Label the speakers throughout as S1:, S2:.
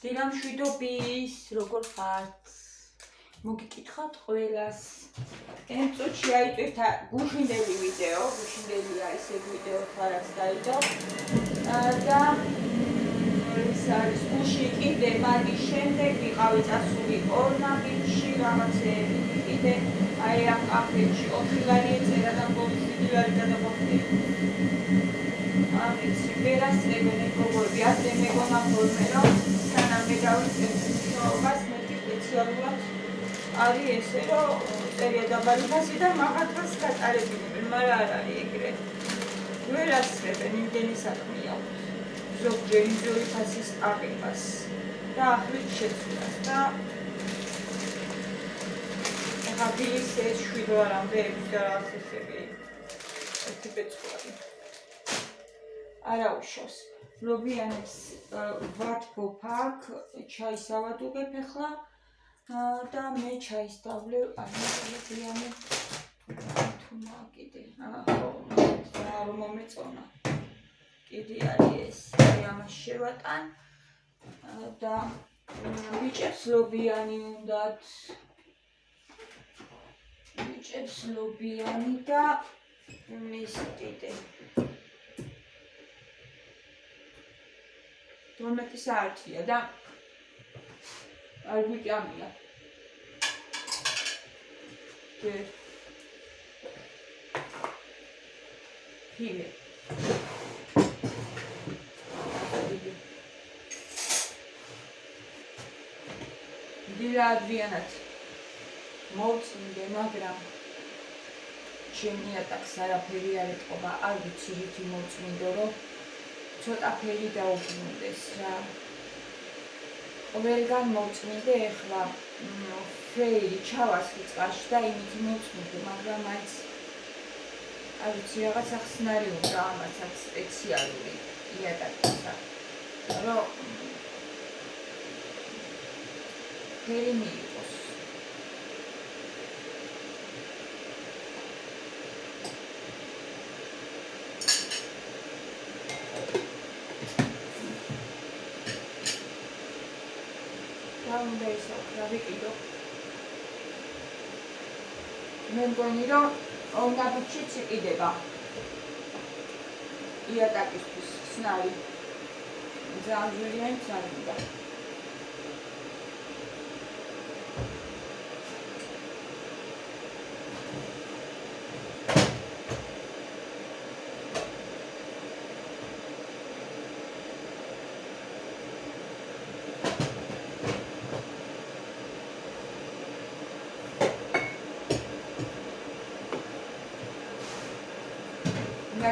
S1: დილამშვიდობის, როგორ ხართ? მოგიკითხავთ ყველას. წუთში აიწვევთ გუშინდელი ვიდეო, გუშინდელი არის ეგ ვიდეო ხარაც დაიდო. და ეს არის გუში კიდე მაგის შემდეგ ვიყავი წასული ორნამენტში, რაღაცეები კიდე აი ამ კაფეში 4 ლარი ეწერა და ბოლოს 7 ლარი გადაგვახდი. ვიცი, ვერასწრებენ მეგობრები, ასე მეგონა ხოლმე, რომ სანამ მე დავიწყებ მუშაობას, მეტი სპეციალურად არის ესე, რომ წერია დაბალი ფასი და მაღალ ფასს გატარებინებენ, მაგრამ არ არის ეგრე. ვერასწრებენ, იმდენი საქმე აქვს. ზოგჯერ იმდენი ფასის აღებას და ახლით შეცვლას და ახლა დილის ეს 7 ლარამდე და რაღაც ესები ერთი პეცხვარი. არა უშავს. ლობიანებს ვართ გოფაქ, ჩაის ავადუგებ ახლა და მე ჩაის დავლევ, ლობიანი თუ მაგიდე. არ მომეწონა. კიდე არის ეს, ამას შევატან და ბიჭებს ლობიანი უნდათ. ბიჭებს ლობიანი და მის კიდე. 12 საათია და არ გვიჭამია. ფილე. დილა ადრიანად მოვწმინდე, მაგრამ ჩემი ატაკს არაფერი არ ეთყობა, არ ვიცი რითი მოვწმინდო, რომ ცოტა ფერი დაუბრუნდეს რა. ყველგან მოვწმინდე, ეხლა ფერი ჩავასხი წყალში და იმითი მოვწმინდე, მაგრამ მაინც არ ვიცი, რაღაც ახსნარი უნდა ამასაც სპეციალური იატაკისა, რომ ფერი მიიღოს. უნდა ისაუბრა ვიკიდო. მე მგონი, რომ ონდაბუჩიც იყიდება იატაკისთვის ხსნარი. ძალიან ძვირიანი წარიდა.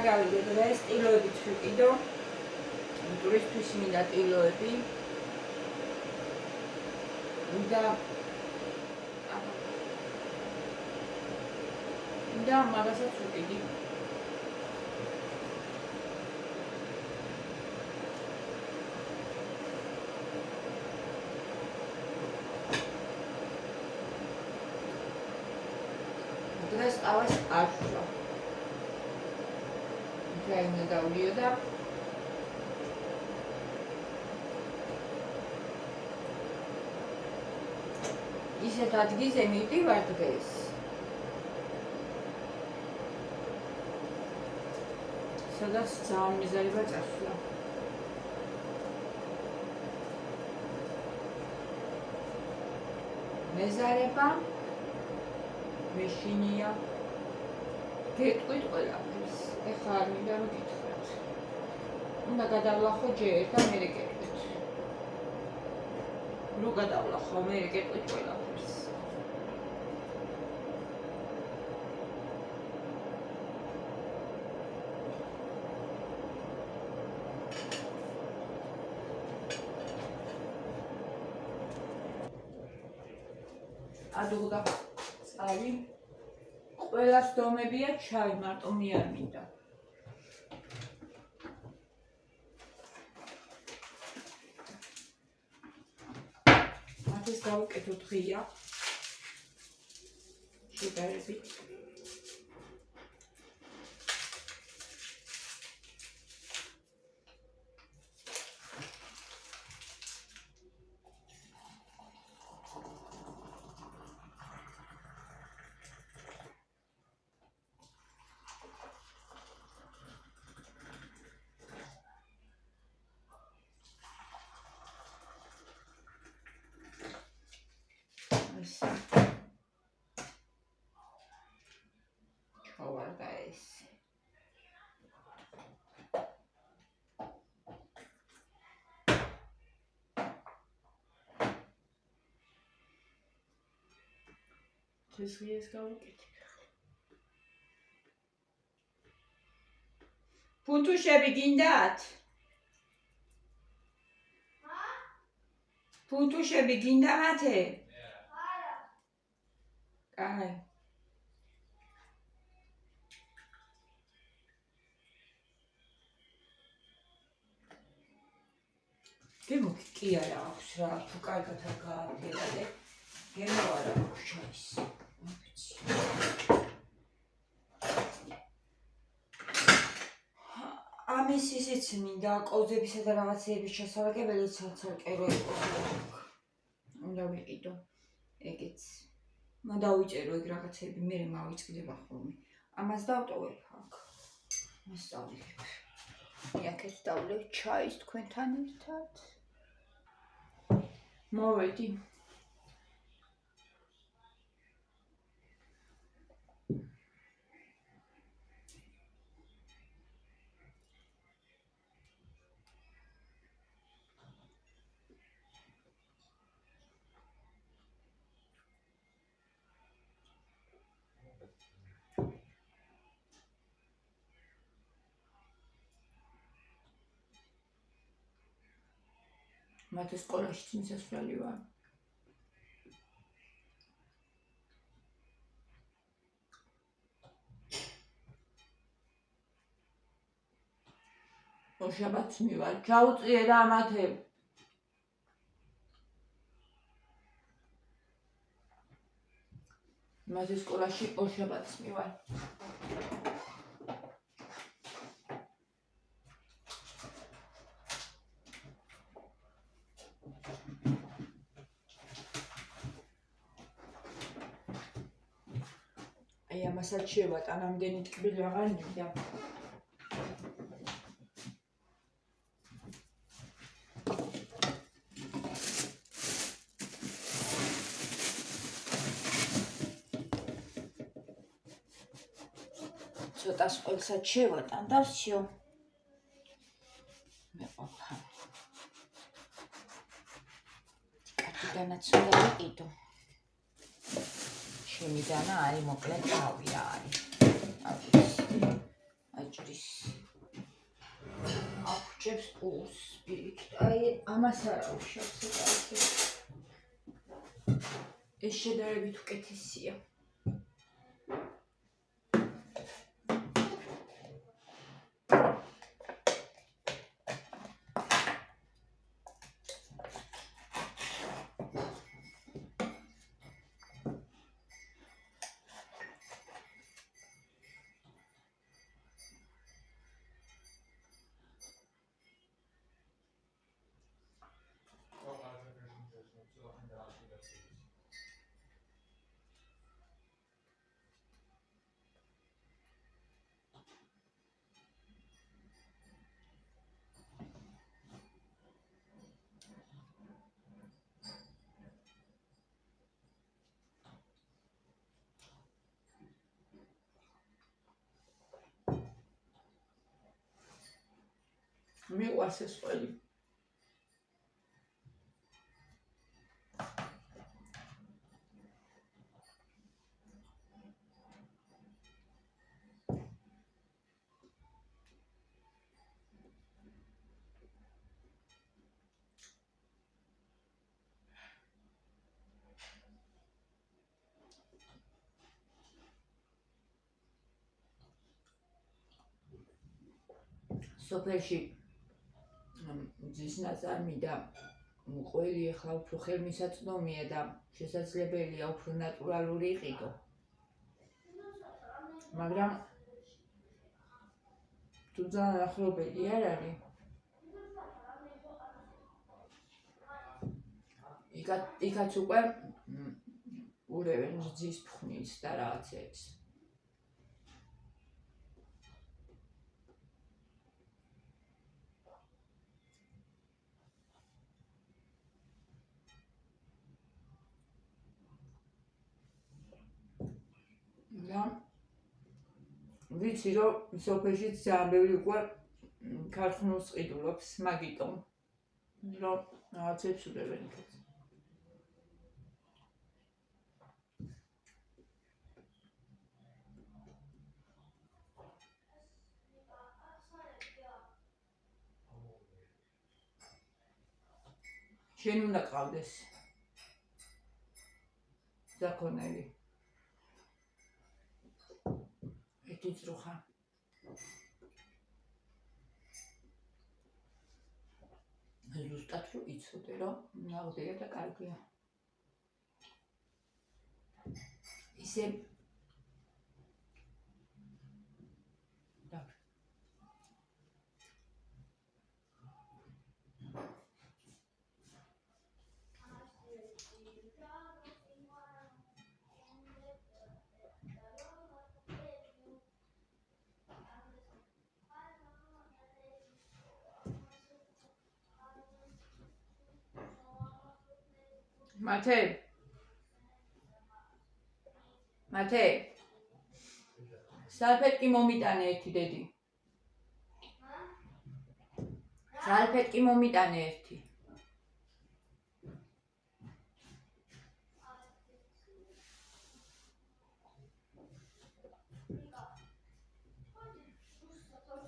S1: გავიდე დღეს ტილოებით ვიყიდო. ტურისთვის მინდა ტილოები. და მაგასაც ვიყიდი. დღეს ყავას არ ვშვა. Ukraina davliyo da ისეთ ადგილზე მივდივარ დღეს. სადაც ძალიან მეზარება წასვლა. მეზარება მეშინია. გეტყვით ყველაფერს. ეხლა არ მინდა რომ გითხრათ. უნდა გადავლახო ჯერ და მერე გეტყვით. რო გადავლახო, მერე გეტყვით ყველაფერს. ადუღდა წალი. ყველას დომებია ჩაი, მარტო მე არ მინდა. მათეს გავუკეთოთ ღია. შედარებით. ეს ღიეს გავუკეთე. ფუნთუშები გინდათ? ფუნთუშები გინდა მათე? არა. კაი. გემო კი არა აქვს რა, თუ კარგად არ გააფერადე. გემო არა აქვს ჩაის. ამის ისიც მინდა კოძებისა და რაღაცეების შესარაგებელი ცალ-ცალკე რო იყოს. უნდა ვიყიდო. ეგეც. დავიწერო ეგ რაღაცები, მე მავიწყდება ხოლმე. ამას დავტოვებ აქ. მასწავლებ. აქეთ დავვლევ ჩაის თქვენთან ერთად. მოვედი. მათ სკოლაში წინსასვლელი ვარ. ოშაბაც მივარ. ჩაუწიე რა მათე. მათ სკოლაში ოშაბაც მივარ. აი ამასაც შევატან ამდენი ტკბილი აღარ მინდა. ცოტას ყველსაც შევატან და всё. მეყოფა. კატიდანაც უნდა ვიყიდო. შემიდანა არის მოკლე თავი რა არის. აჭრის. აღჭებს პულს პირიქით. აი ამას არა უშავს ეს. ეს შედარებით უკეთესია. მიყვარს ეს ყველი. სოფელში ძის ნაწარმი და ყველი ახლა უფრო ხელმისაწვდომია და შესაძლებელია უფრო ნატურალური იყიდო. მაგრამ თუ ძალიან ახლობელი არ არის. იქაც უკვე ურევენ ძის ფხნის და რაღაცებს. ვიცი რომ სოფელშიც ძალიან ბევრი უკვე ქარხნულს ყიდულობს მაგიტომ რომ რაღაცებს ურევენ იქაც. შენ უნდა ყავდეს ზაქონელი ერთი წრუხა ზუსტად რომ იცოდე რომ ნაღდია და კარგია ისე მათე სალფეტკი მომიტანე ერთი დედი სალფეტკი მომიტანე ერთი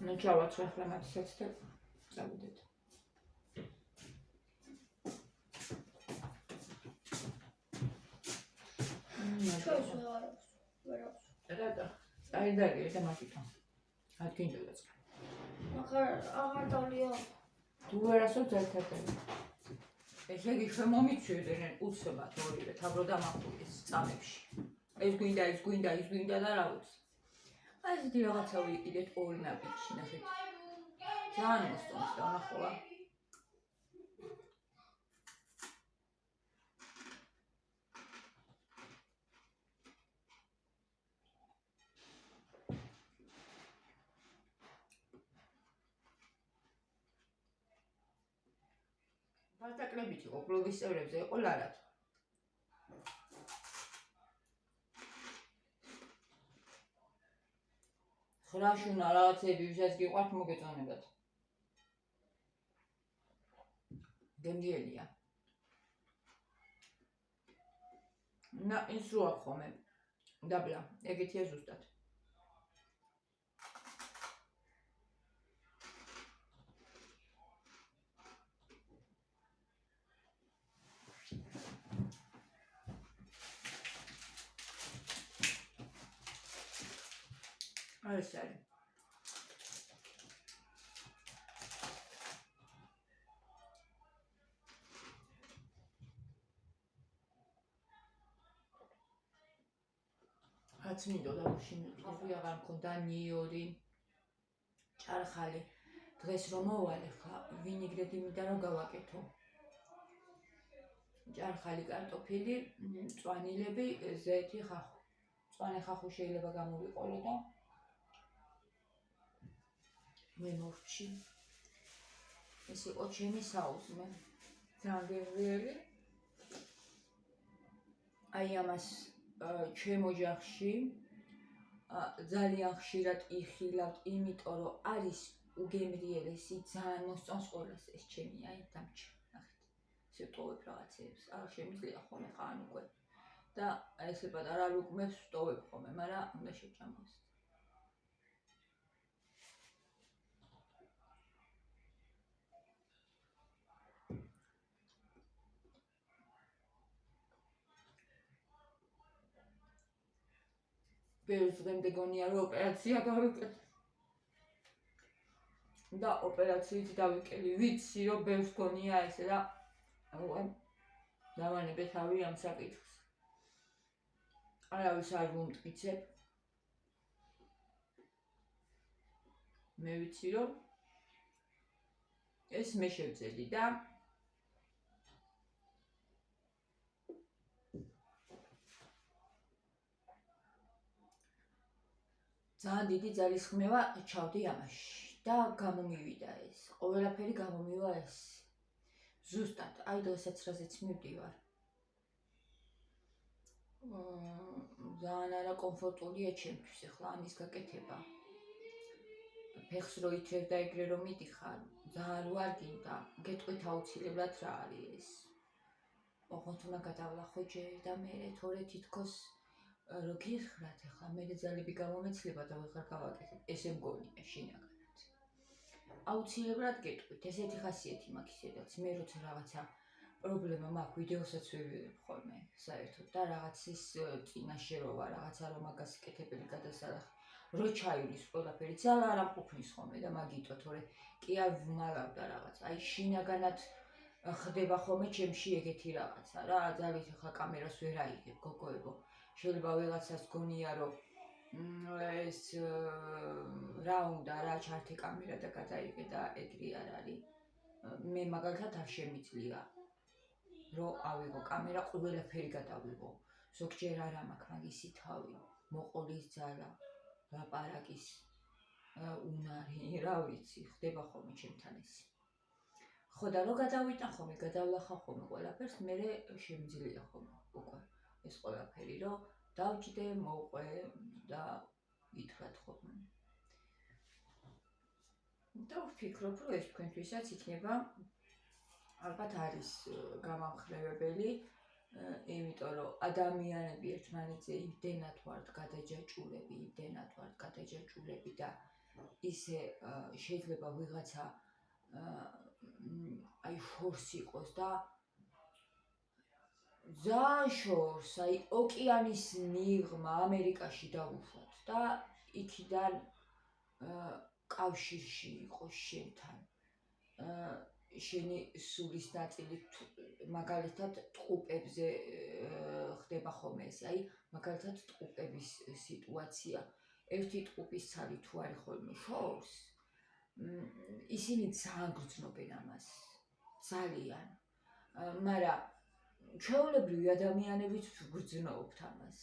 S1: ნუ ჩავაცვე ახლა მათისაც და წავიდეთ რატო? დაიდაგე და მაგითო. ადგინდელაც.
S2: აღარ დალია.
S1: თუ ვერასოც ერთადერთი. ესე იგი შემომიცვიდნენ უცებად ორივე თავრო დამახვილეს წამებში. ეს გვინდა და რა ვიცი. აი ესეთი რაღაცა ვიყიდეთ ორი ნაბიჯი ნახეთ. ძალიან მოსწონს და ნახოლა. პარტაკლებით იყო, კლუბის წევრებზე იყო ლარად. ხრაშუნა რაღაცები ვისაც გიყვართ მოგეწონებათ. გემრიელია. ის რო აქვს ხოლმე. დაბლა, ეგეთია ზუსტად. ეს არის. რაც მინდოდა შინები აღარ მქონდა ნიორი ჭარხალი დღეს რომ მოვალე ხა ვინიგრედი მინდა რომ გავაკეთო ჭარხალი კარტოფილი მწვანილები ზეთი ხახო მწვანე ხახო შეიძლება გამოვიყოლო და მე მორჩი ეს იყო ჩემი საუზმე ძალიან გემრიელი აი ამას ჩემ ოჯახში ძალიან ხშირად იხილავთ, იმიტომ რომ არის უგემრიელესი, ძალიან მოსწონს ყველას ეს ჩემი, აი დამჭი, ნახეთ. ისე ვტოვებ რაღაცებს, არ შემიძლია ხოლმე ხან უკვე. და ესე პატარა ლუკმებს ვტოვებ ხოლმე, მაგრამ უნდა შეჭამოს. ბევრს დღემდე გონია რომ ოპერაცია გავიკეთე. და ოპერაციით დავიკელი, ვიცი რომ ბევრს გონია ესე და დავანებე თავი ამ საკითხს. არავის არ მომტკიცებ. მე ვიცი რომ ეს მე შევძელი და ძალიან დიდი ძალისხმევა ჩავდი ამაში და გამომივიდა ეს. ყველაფერი გამომივა ეს. ზუსტად, აი დღესაც რაზეც მივდივარ. ძალიან არაკომფორტულია ჩემთვის ახლა ამის გაკეთება. ფეხს რო იჩერ და ეგრე რომ მიდიხარ, ძალიან რო არ გინდა, გეტყვით აუცილებლად რა არის ეს. ოღონდ უნდა გადავლახო ჯერ და მერე თორე თითქოს რო გიხრათ ახლა მე ძალები გამომეცლება და ვეღარ გავაკეთებ. ესე მგონია შინაგანად. აუცილებლად გეტყვით, ესეთი ხასიათი მაქვს ისედაც. მე როცა რაღაცა პრობლემა მაქვს, ვიდეოსაც ვივიღებ ხოლმე საერთოდ და რაღაცის წინაშე რო ვარ, რაღაცა რომ მაგას კეთებელი გადასალახი. რო ჩაივლის ყველაფერი ძალა არ ამყოფნის ხოლმე და მაგიტო, თორე კი არ ვმალავდა რაღაც. აი შინაგანად ხდება ხოლმე ჩემში ეგეთი რაღაცა რა, ძალით ახლა კამერას ვერ აიღებ, გოგოებო. შეიძლება ვიღაცას გონია რომ ეს რა უნდა რა ჩართე კამერა და გადაიღე და ეგრე არ არის. მე მაგალითად არ შემიძლია რომ ავიღო კამერა, ყველაფერი გადავიღო. ზოგჯერ არ მაქვს მაგისი თავი, მოყოლის ძალა, ლაპარაკის უნარი, რა ვიცი, ხდება ხოლმე ჩემთან ეს. ხო და რო გადავიტან ხოლმე, გადავლახავ ხოლმე ყველაფერს, მე შემიძლია ხოლმე უკვე ეს ყველაფერი, რომ დავჭდე, მოყვე და ითხრათ ხოლმე. და ვფიქრობ, რომ ეს თქვენთვისაც იქნება ალბათ არის გამამხნევებელი, იმიტომ რომ ადამიანები ერთმანეთზე იმდენად ვართ გადაჯაჭულები და ისე შეიძლება ვიღაცა აი შორს იყოს და ძალიან შორს, აი ოკეანის მიღმა ამერიკაში დავუშვათ და იქიდან კავშირში იყოს შენთან. შენი სულის ნაწილი მაგალითად ტყუპებზე ხდება ხოლმე ეს, აი მაგალითად ტყუპების სიტუაცია. ერთი ტყუპის ცალი თუ არის ხოლმე შორს, ისინი ძალიან გრძნობენ ამას, ძალიან. მაგრამ ჩვეულებრივი ადამიანებიც გრძნობთ ამას.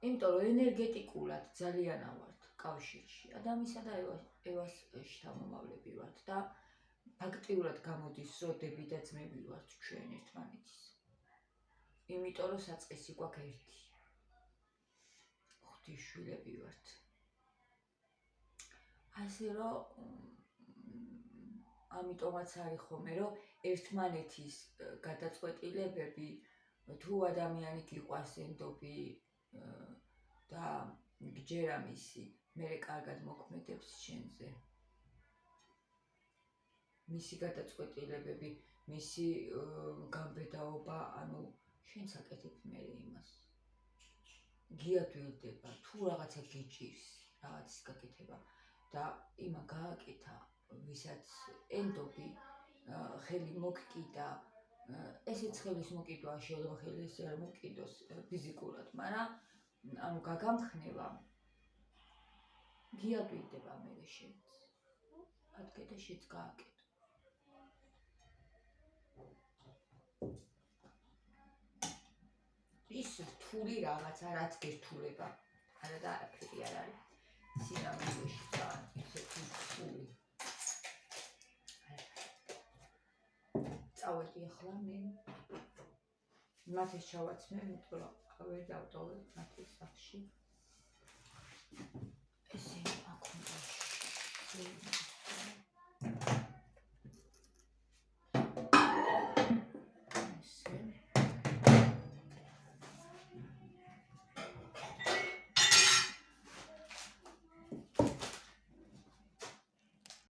S1: იმიტომ რომ ენერგეტიკულად ძალიან ავართ კავშირში. ადამიანსა და ევას შთამომავლები ვართ და ფაქტიურად გამოდის, რომ დები და ძმები ვართ ჩვენ ერთმანეთის. იმიტომ რომ საწყისი გვაქვს ერთი. ღვთისშვილები ვართ. ასე რომ ამიტომაც არის ხოლმე, რომ ერთმანეთის გადაწყვეტილებები თუ ადამიანი გიყვარს ენდობი და გჯერა მისი, მერე კარგად მოქმედებს შენზე. მისი გადაწყვეტილებები, მისი გამბედაობა, ანუ შენც აკეთებ მერე იმას. გიადვილდება, თუ რაღაცა გიჭირს, რაღაცის გაკეთება და იმა გააკეთა, ვისაც ენდობი, ხელი მოგკიდა, ესეც ხელის მოკიდვა შეიძლება ხელი ესე არ მოკიდოს ფიზიკურად, მაგრამ ანუ გაგამხნევა, გიადვილდება მერე შენც. ადგე და შენც გააკეთო. ის რთული რაღაცა, რაც გერთულება, არა და არაფერი არ არის. სინამდვილეში ძალიან ისეთი რთული. წავედი ახლა მე მათეს ჩავაცმე, იმიტომ რომ ვერ დავტოვე მათეს სახში. ესე აქ უნდა